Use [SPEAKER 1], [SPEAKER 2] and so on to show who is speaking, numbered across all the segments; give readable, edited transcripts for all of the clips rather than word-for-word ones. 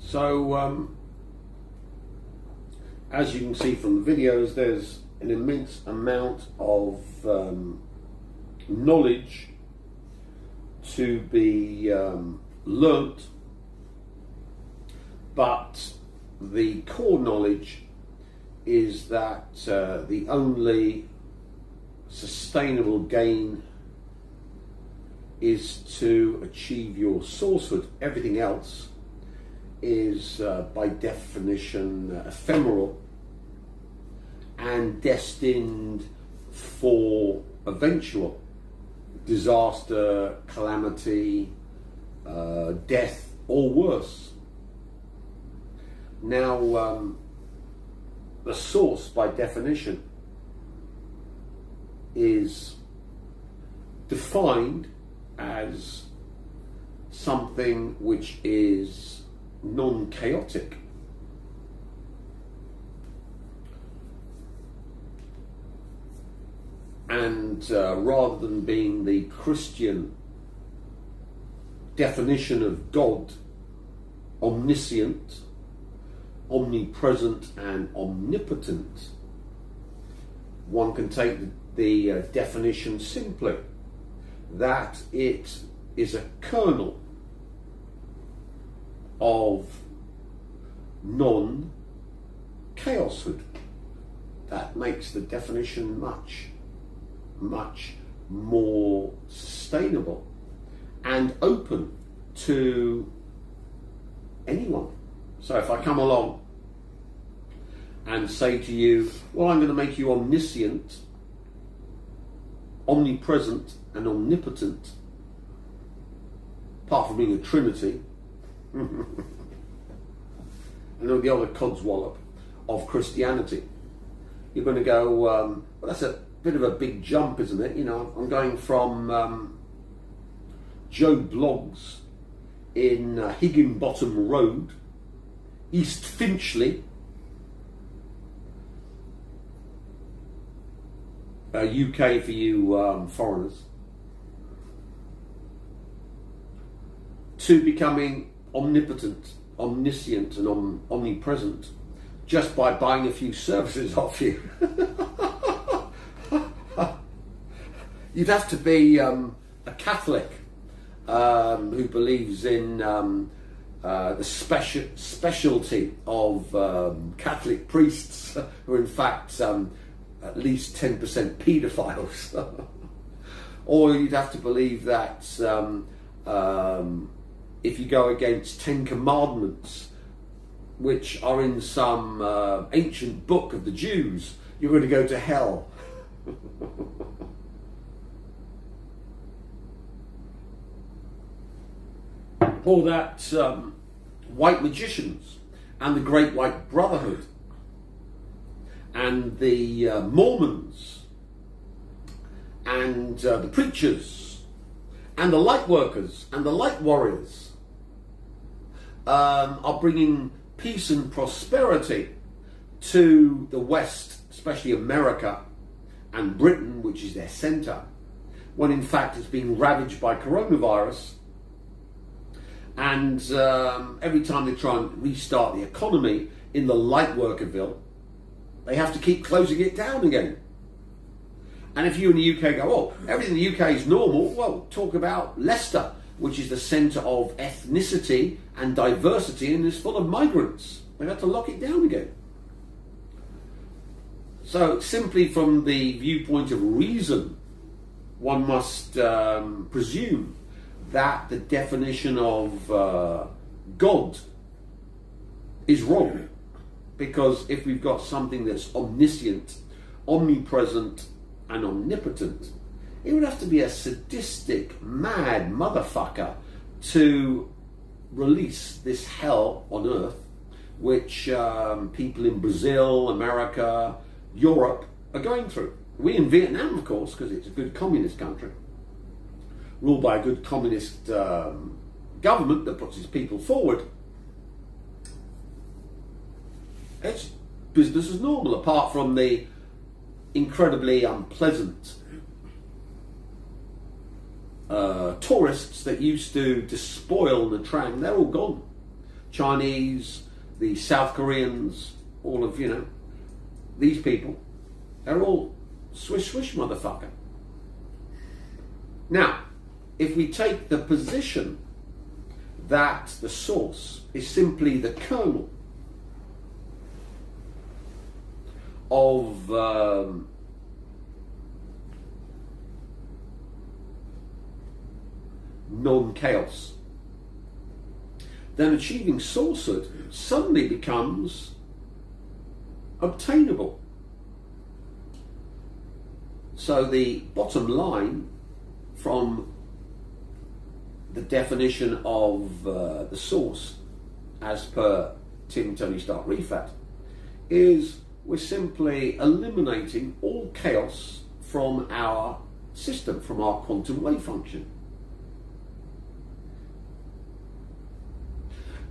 [SPEAKER 1] So, as you can see from the videos, there's an immense amount of knowledge to be learnt, but the core knowledge is that the only sustainable gain is to achieve your sourcehood. Everything else is by definition ephemeral and destined for eventual disaster, calamity, death, or worse. Now, the source by definition is defined as something which is non-chaotic. And rather than being the Christian definition of God, omniscient, omnipresent and omnipotent, one can take the definition simply that it is a kernel of non-chaoshood. That makes the definition much more sustainable and open to anyone. So if I come along and say to you, well, I'm going to make you omniscient, omnipresent and omnipotent, apart from being a trinity, and all the other codswallop of Christianity, you're going to go, well, that's a bit of a big jump, isn't it? You know, I'm going from Joe Bloggs in Higginbottom Road, East Finchley, UK for you foreigners, to becoming omnipotent, omniscient and omnipresent just by buying a few services off you. You'd have to be a Catholic who believes in the specialty of Catholic priests who are in fact at least 10% paedophiles. Or you'd have to believe that if you go against 10 commandments, which are in some ancient book of the Jews, you're going to go to hell. Or that white magicians and the Great White Brotherhood and the Mormons and the preachers and the light workers and the light warriors are bringing peace and prosperity to the West, especially America and Britain, which is their centre, when in fact it's being ravaged by coronavirus. And every time they try and restart the economy in the light workerville, they have to keep closing it down again. And if you in the UK go, oh, everything in the UK is normal, well, talk about Leicester, which is the centre of ethnicity and diversity and is full of migrants. They have to lock it down again. So simply from the viewpoint of reason, one must presume that the definition of God is wrong. Because if we've got something that's omniscient, omnipresent, and omnipotent, it would have to be a sadistic, mad motherfucker to release this hell on earth, which people in Brazil, America, Europe are going through. We in Vietnam, of course, because it's a good communist country, ruled by a good communist government that puts its people forward. It's business as normal, apart from the incredibly unpleasant tourists that used to despoil the tram. They're all gone. Chinese, the South Koreans, all of, these people, they're all swish, swish, motherfucker. Now, if we take the position that the source is simply the kernel of non-chaos, then achieving sourcehood suddenly becomes obtainable. So the bottom line from the definition of the source as per Tim Tony Stark Rifat is we're simply eliminating all chaos from our system, from our quantum wave function.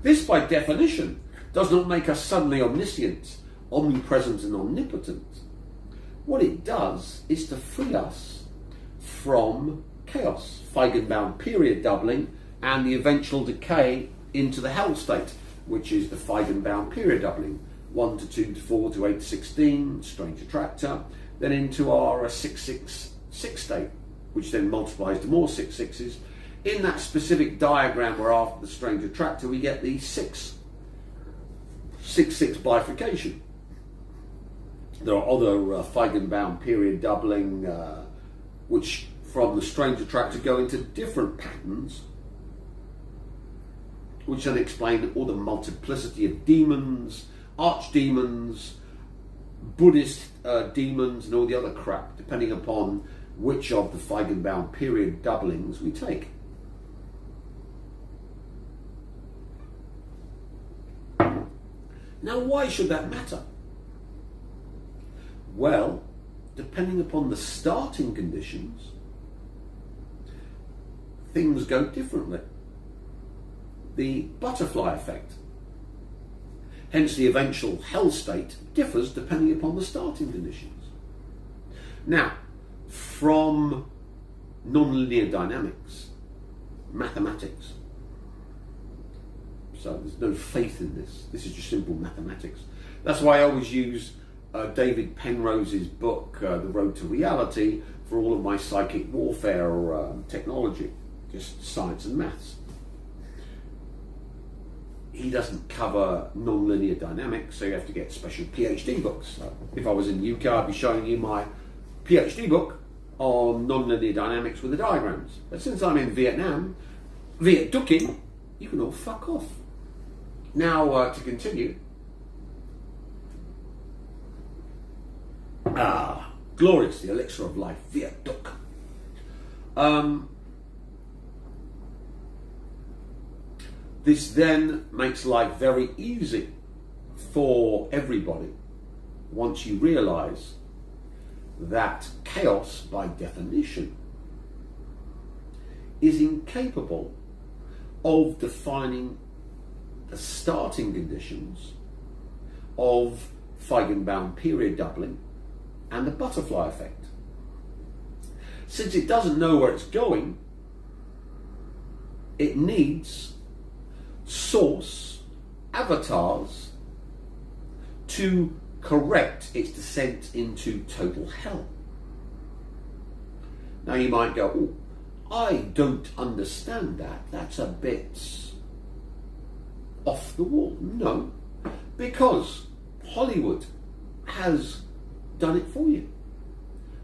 [SPEAKER 1] This, by definition, does not make us suddenly omniscient, omnipresent and omnipotent. What it does is to free us from chaos, Feigenbaum period doubling, and the eventual decay into the hell state, which is the Feigenbaum period doubling, 1 to 2 to 4 to 8 to 16, strange attractor, then into our 666 state, which then multiplies to more 6/6s. In that specific diagram where after the strange attractor we get the 6/6 bifurcation. There are other Feigenbaum period doubling which from the strange attractor go into different patterns, which then explain all the multiplicity of demons, archdemons, Buddhist demons and all the other crap, depending upon which of the Feigenbaum period doublings we take. Now, why should that matter? Well, depending upon the starting conditions, things go differently. The butterfly effect, hence the eventual hell state, differs depending upon the starting conditions. Now, from nonlinear dynamics, mathematics, so there's no faith in this. This is just simple mathematics. That's why I always use David Penrose's book, The Road to Reality, for all of my psychic warfare technology, just science and maths. He doesn't cover non-linear dynamics, so you have to get special PhD books. So if I was in the UK, I'd be showing you my PhD book on non-linear dynamics with the diagrams. But since I'm in Vietnam, Viet Dukin, you can all fuck off. Now, to continue. Glorious, the elixir of life, Viet Duc. This then makes life very easy for everybody once you realize that chaos, by definition, is incapable of defining the starting conditions of Feigenbaum period doubling and the butterfly effect. Since it doesn't know where it's going, it needs source avatars to correct its descent into total hell. Now you might go, oh, I don't understand that. That's a bit off the wall. No, because Hollywood has done it for you.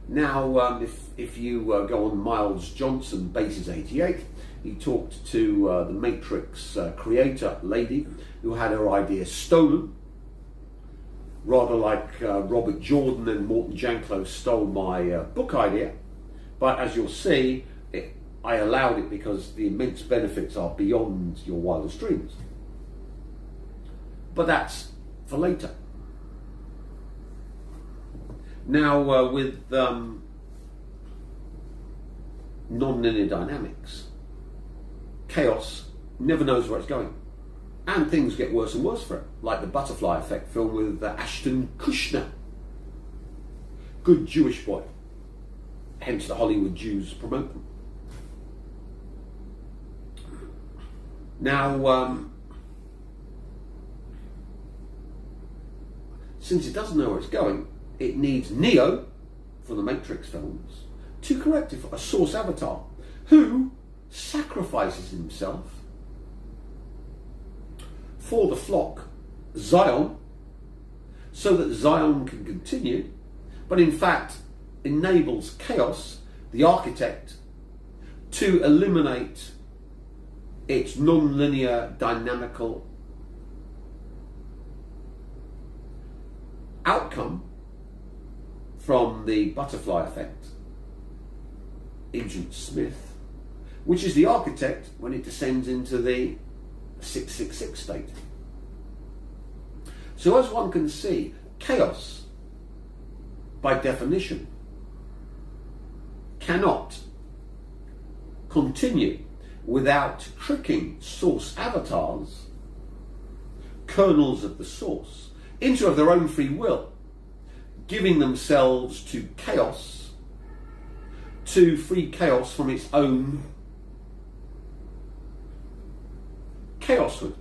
[SPEAKER 1] Now, if you go on Miles Johnson, Bases 88, he talked to the Matrix creator lady who had her idea stolen, rather like Robert Jordan and Morton Janklow stole my book idea. But as you'll see, I allowed it because the immense benefits are beyond your wildest dreams. But that's for later. Now, with non-linear dynamics, chaos never knows where it's going. And things get worse and worse for it, like the Butterfly Effect film with Ashton Kutcher. Good Jewish boy. Hence the Hollywood Jews promote them. Now, since it doesn't know where it's going, it needs Neo from the Matrix films to correct it, a source avatar who sacrifices himself for the flock, Zion, so that Zion can continue, but in fact enables Chaos, the architect, to eliminate its non-linear dynamical outcome from the butterfly effect, Agent Smith, which is the architect when it descends into the 666 state. So as one can see, chaos, by definition, cannot continue without tricking source avatars, kernels of the source, into of their own free will, giving themselves to chaos, to free chaos from its own chaoshood.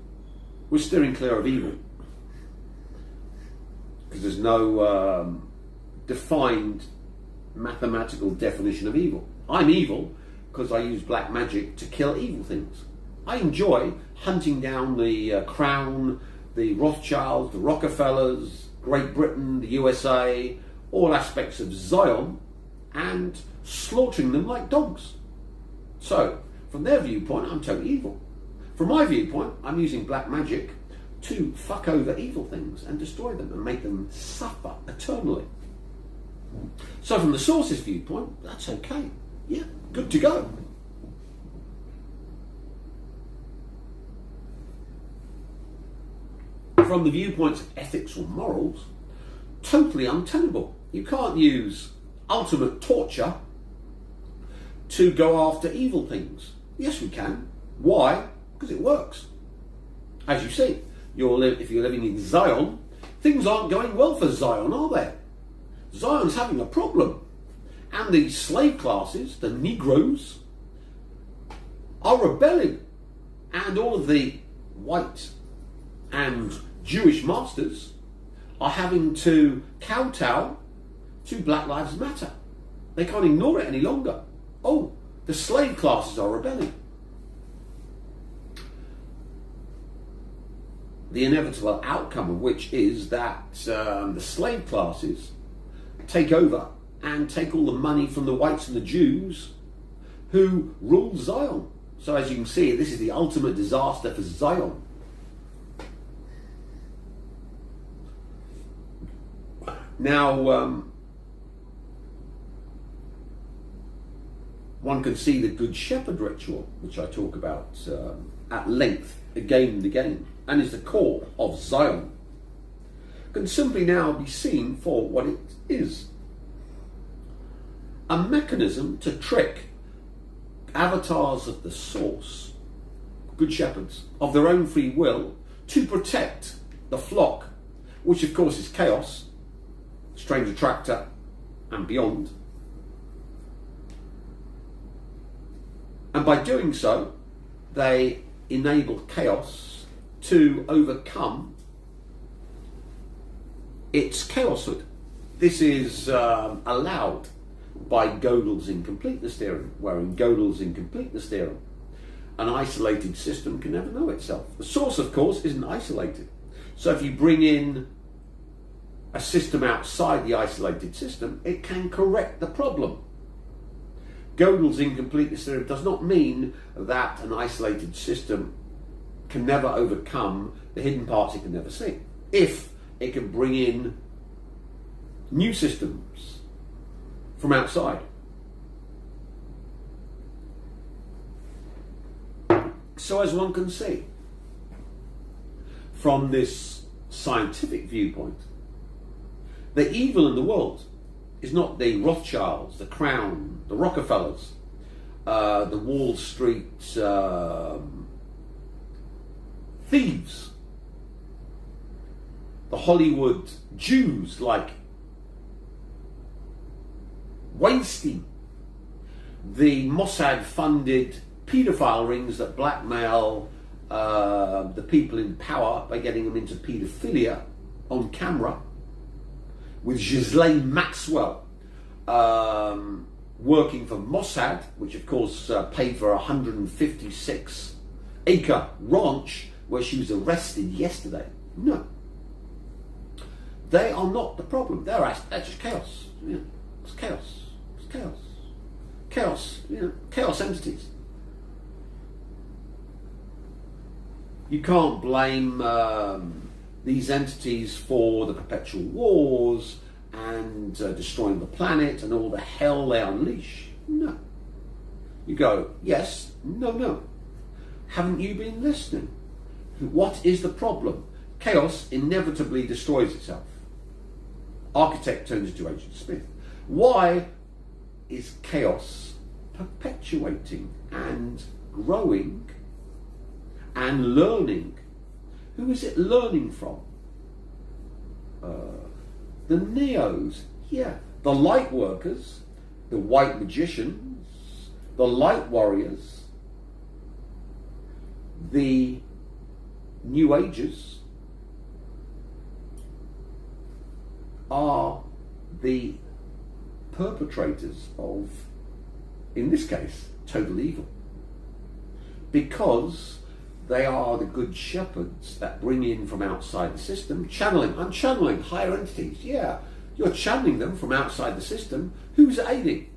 [SPEAKER 1] We're steering clear of evil, because there's no defined mathematical definition of evil. I'm evil because I use black magic to kill evil things. I enjoy hunting down the Crown, the Rothschilds, the Rockefellers, Great Britain, the USA, all aspects of Zion, and slaughtering them like dogs. So, from their viewpoint, I'm totally evil. From my viewpoint, I'm using black magic to fuck over evil things and destroy them and make them suffer eternally. So from the source's viewpoint, that's okay. Yeah, good to go. From the viewpoints of ethics or morals, totally untenable. You can't use ultimate torture to go after evil things. Yes, we can. Why? Because it works. As you see, if you're living in Zion, things aren't going well for Zion, are they? Zion's having a problem. And the slave classes, the Negroes, are rebelling. And all of the white and Jewish masters are having to kowtow to Black Lives Matter. They can't ignore it any longer. Oh, the slave classes are rebelling. The inevitable outcome of which is that the slave classes take over and take all the money from the whites and the Jews who rule Zion. So as you can see, this is the ultimate disaster for Zion. Now, one can see the Good Shepherd ritual, which I talk about at length again and again, and is the core of Zion, can simply now be seen for what it is. A mechanism to trick avatars of the source, good shepherds, of their own free will, to protect the flock, which of course is chaos, strange attractor, and beyond. And by doing so, they enable chaos to overcome its chaoshood. This is allowed by Gödel's incompleteness theorem, where in Gödel's incompleteness theorem, an isolated system can never know itself. The source, of course, isn't isolated. So if you bring in a system outside the isolated system, it can correct the problem. Gödel's incompleteness theorem does not mean that an isolated system can never overcome the hidden parts it can never see, if it can bring in new systems from outside. So as one can see, from this scientific viewpoint, the evil in the world is not the Rothschilds, the Crown, the Rockefellers, the Wall Street thieves, the Hollywood Jews like Weinstein, the Mossad-funded paedophile rings that blackmail the people in power by getting them into paedophilia on camera. with Ghislaine Maxwell working for Mossad, which of course paid for a 156-acre ranch where she was arrested yesterday. No. They are not the problem. That's just chaos. You know, it's chaos. It's chaos. Chaos. You know, chaos entities. You can't blame these entities for the perpetual wars and destroying the planet and all the hell they unleash. No. You go, yes, no, no. Haven't you been listening? What is the problem? Chaos inevitably destroys itself. Architect turns into Agent Smith. Why is chaos perpetuating and growing and learning? Who is it learning from? The Neos, yeah. The light workers, the white magicians, the light warriors, the New Agers are the perpetrators of, in this case, total evil. Because they are the good shepherds that bring in from outside the system, channeling. I'm channeling higher entities. Yeah, you're channeling them from outside the system. Who's aiding?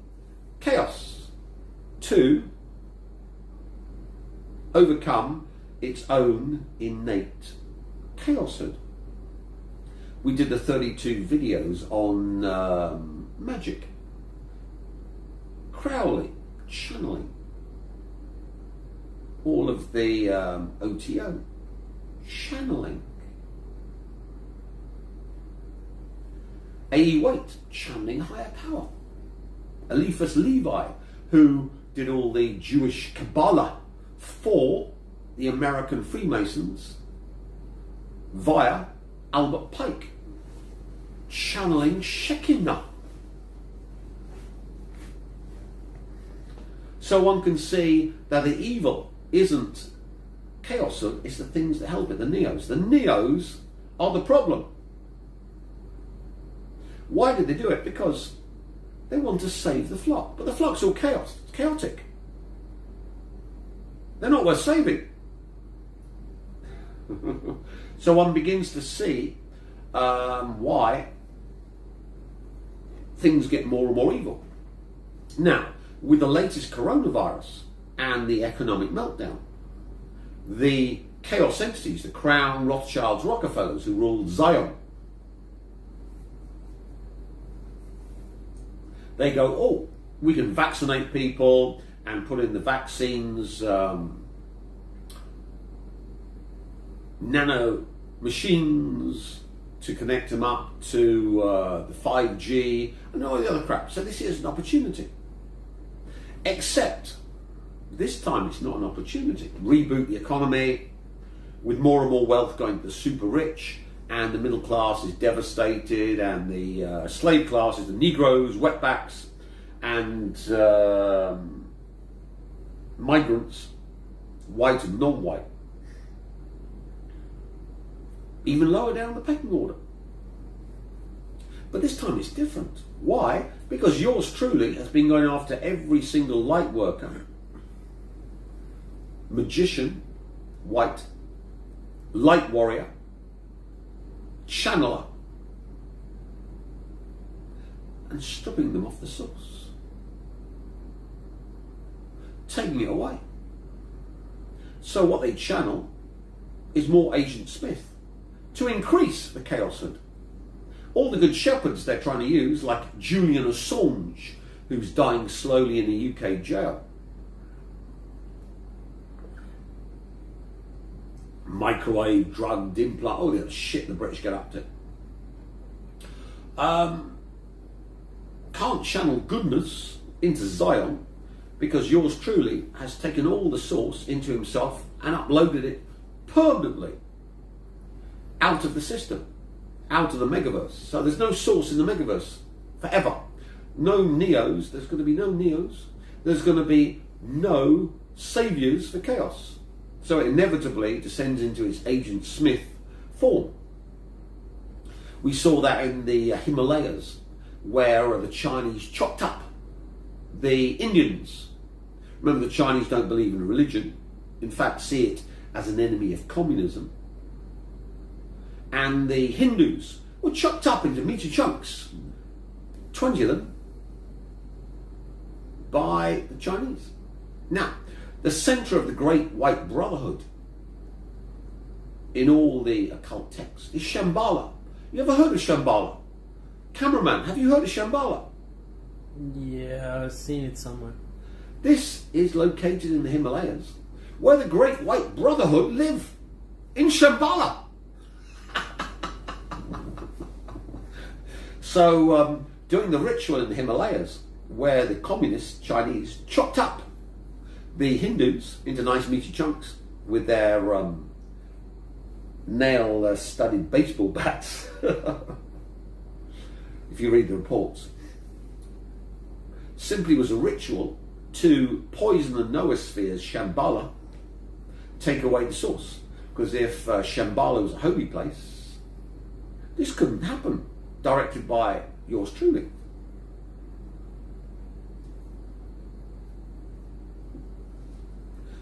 [SPEAKER 1] Chaos. To overcome its own innate chaoshood. We did the 32 videos on magic, Crowley, channeling, all of the OTO, channeling, A.E. Waite, channeling higher power, Eliphas Levi, who did all the Jewish Kabbalah for the American Freemasons via Albert Pike, channeling Shekinah. So one can see that the evil isn't chaos, it's the things that help it, the Neos. The Neos are the problem. Why did they do it? Because they want to save the flock. But the flock's all chaos, it's chaotic. They're not worth saving. So one begins to see why things get more and more evil. Now, with the latest coronavirus and the economic meltdown, the chaos entities, the Crown, Rothschilds, Rockefellers who ruled Zion, they go, oh, we can vaccinate people and put in the vaccines, nano machines to connect them up to the 5G and all the other crap. So this is an opportunity. Except this time it's not an opportunity. Reboot the economy with more and more wealth going to the super rich, and the middle class is devastated, and the slave class is the Negroes, wetbacks, and migrants, white and non-white, even lower down the pecking order. But this time it's different. Why? Because yours truly has been going after every single light worker, magician, white, light warrior, channeler, and stripping them off the source, taking it away. So what they channel is more Agent Smith to increase the chaoshood. All the good shepherds they're trying to use, like Julian Assange, who's dying slowly in a UK jail. Microwave, drugged, implant, all the shit the British get up to. Can't channel goodness into Zion because yours truly has taken all the source into himself and uploaded it permanently out of the system, out of the megaverse. So there's no source in the megaverse forever. No Neos, there's going to be no Neos. There's going to be no saviors for chaos. So it inevitably descends into its Agent Smith form. We saw that in the Himalayas, where the Chinese chopped up the Indians. Remember, the Chinese don't believe in religion, in fact see it as an enemy of communism. And the Hindus were chopped up into meaty chunks, 20 of them, by the Chinese. Now, the centre of the Great White Brotherhood in all the occult texts is Shambhala. You ever heard of Shambhala? Cameraman, have you heard of Shambhala?
[SPEAKER 2] Yeah, I've seen it somewhere.
[SPEAKER 1] This is located in the Himalayas, where the Great White Brotherhood live, in Shambhala. So, doing the ritual in the Himalayas, where the communist Chinese chopped up the Hindus into nice meaty chunks with their nail-studded baseball bats, if you read the reports, simply was a ritual to poison the noosphere's Shambhala, take away the source. Because if Shambhala was a holy place, this couldn't happen, directed by yours truly.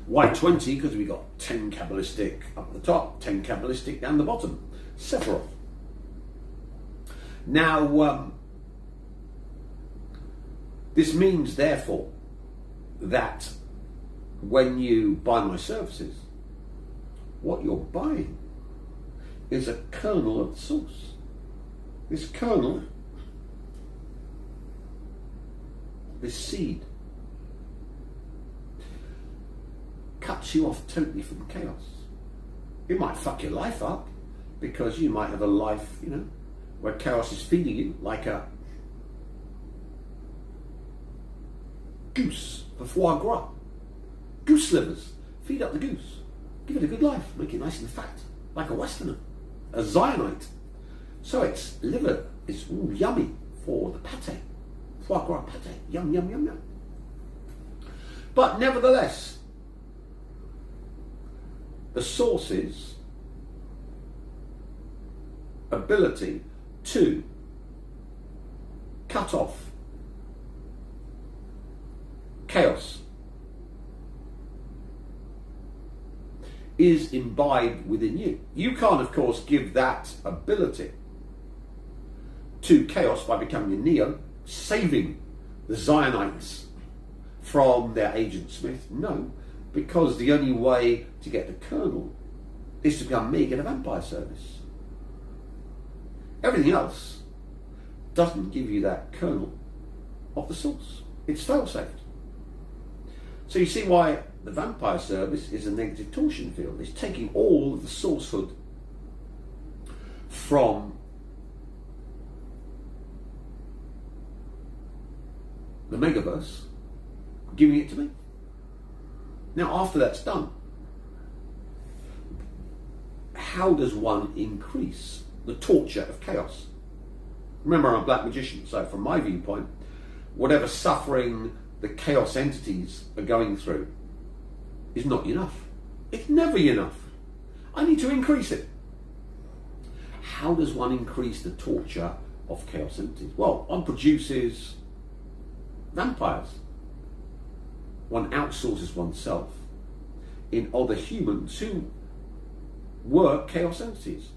[SPEAKER 1] Why 20? Because we got 10 Kabbalistic up the top, 10 Kabbalistic down the bottom. Sephiroth. Now, this means, therefore, that when you buy my services, what you're buying is a kernel of the source. This kernel, this seed, cuts you off totally from chaos. It might fuck your life up, because you might have a life, where chaos is feeding you like a goose for foie gras. Goose livers. Feed up the goose. Give it a good life. Make it nice and fat, like a Westerner. A Zionite. So its liver is yummy for the pate. Foie gras pate. Yum, yum, yum, yum. But nevertheless, the source's ability to cut off chaos is imbibed within you. You can't, of course, give that ability to chaos by becoming a Neo, saving the Zionites from their Agent Smith. No, because the only way to get the kernel is to become me, get a vampire service. Everything else doesn't give you that kernel of the source. It's fail-safe. So you see why the vampire service is a negative torsion field. It's taking all of the sourcehood from the megaverse, giving it to me. Now, after that's done, how does one increase the torture of chaos? Remember, I'm a black magician, so from my viewpoint, whatever suffering the chaos entities are going through is not enough. It's never enough. I need to increase it. How does one increase the torture of chaos entities? Well, one produces vampires. One outsources oneself in other humans who were chaos entities,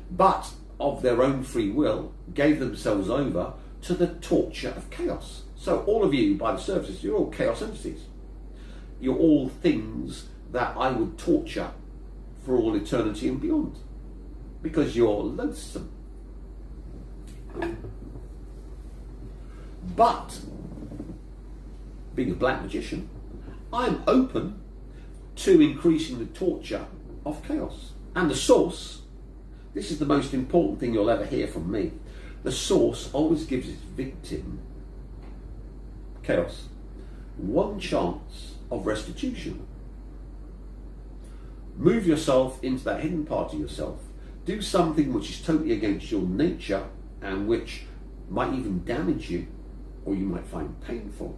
[SPEAKER 1] but of their own free will gave themselves over to the torture of chaos. So all of you, by the services, you're all chaos entities. You're all things that I would torture for all eternity and beyond, because you're loathsome. But being a black magician, I'm open to increasing the torture of chaos. And the source, this is the most important thing you'll ever hear from me, the source always gives its victim, chaos, one chance of restitution. Move yourself into that hidden part of yourself. Do something which is totally against your nature and which might even damage you, or you might find painful,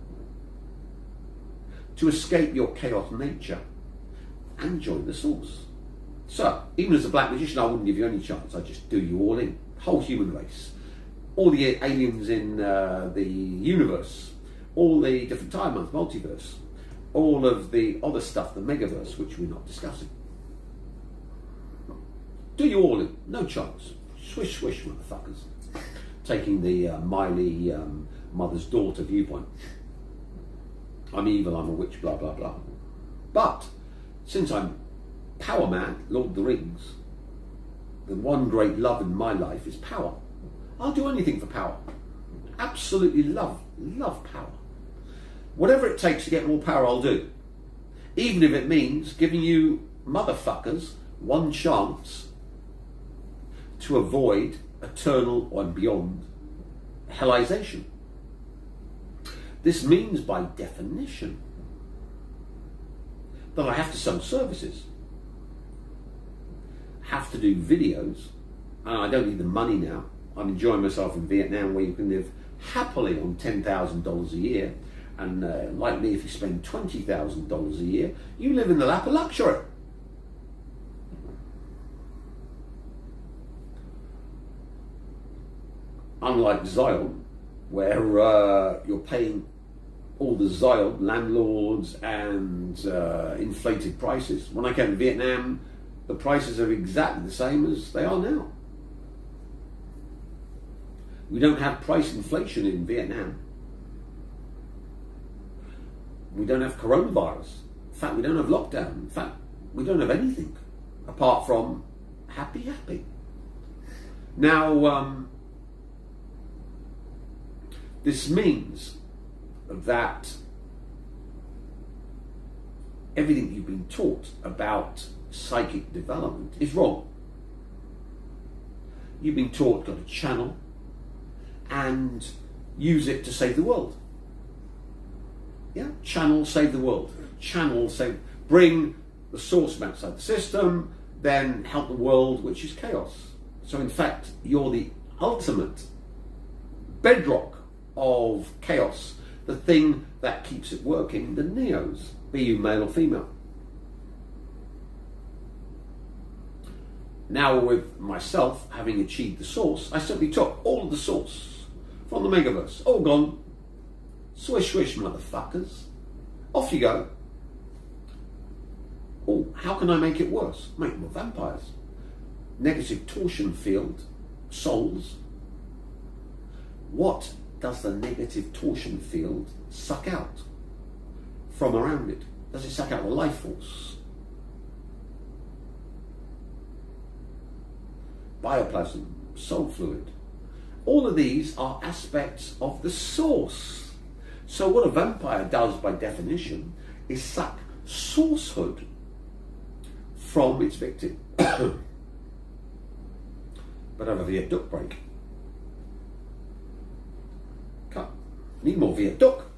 [SPEAKER 1] to escape your chaos nature and join the source. So, even as a black magician, I wouldn't give you any chance. I'd just do you all in. whole human race, all the aliens in the universe, all the different timelines, multiverse, all of the other stuff, the megaverse, which we're not discussing. Do you all in? No chance. Swish, swish, motherfuckers. Taking the Miley mother's daughter viewpoint. I'm evil, I'm a witch, blah, blah, blah. But, since I'm Power Man, Lord of the Rings, the one great love in my life is power. I'll do anything for power. Absolutely love power. Whatever it takes to get more power, I'll do. Even if it means giving you motherfuckers one chance to avoid eternal and beyond hellization. This means, by definition, that I have to sell services, have to do videos, and I don't need the money now. I'm enjoying myself in Vietnam, where you can live happily on $10,000 a year, and like me, if you spend $20,000 a year, you live in the lap of luxury. Unlike Zion, where you're paying all the Zion landlords and inflated prices. When I came to Vietnam, the prices are exactly the same as they are now. We don't have price inflation in Vietnam. We don't have coronavirus. In fact, we don't have lockdown. In fact, we don't have anything apart from happy. Now, this means that everything you've been taught about psychic development is wrong. You've been taught got to channel and use it to save the world. Yeah, channel, save the world. Channel, save, bring the source from outside the system, then help the world, which is chaos. So in fact, you're the ultimate bedrock of chaos, the thing that keeps it working, the neos, be you male or female. Now, with myself having achieved the source, I simply took all of the source from the megaverse, all gone. Swish, swish, motherfuckers. Off you go. Oh, how can I make it worse? Make more vampires. Negative torsion field, souls. What does the negative torsion field suck out from around it? Does it suck out the life force? Bioplasm, soul fluid. All of these are aspects of the source. So what a vampire does by definition is suck sourcehood from its victim. But have a viaduct break. Cut. Need more viaduct.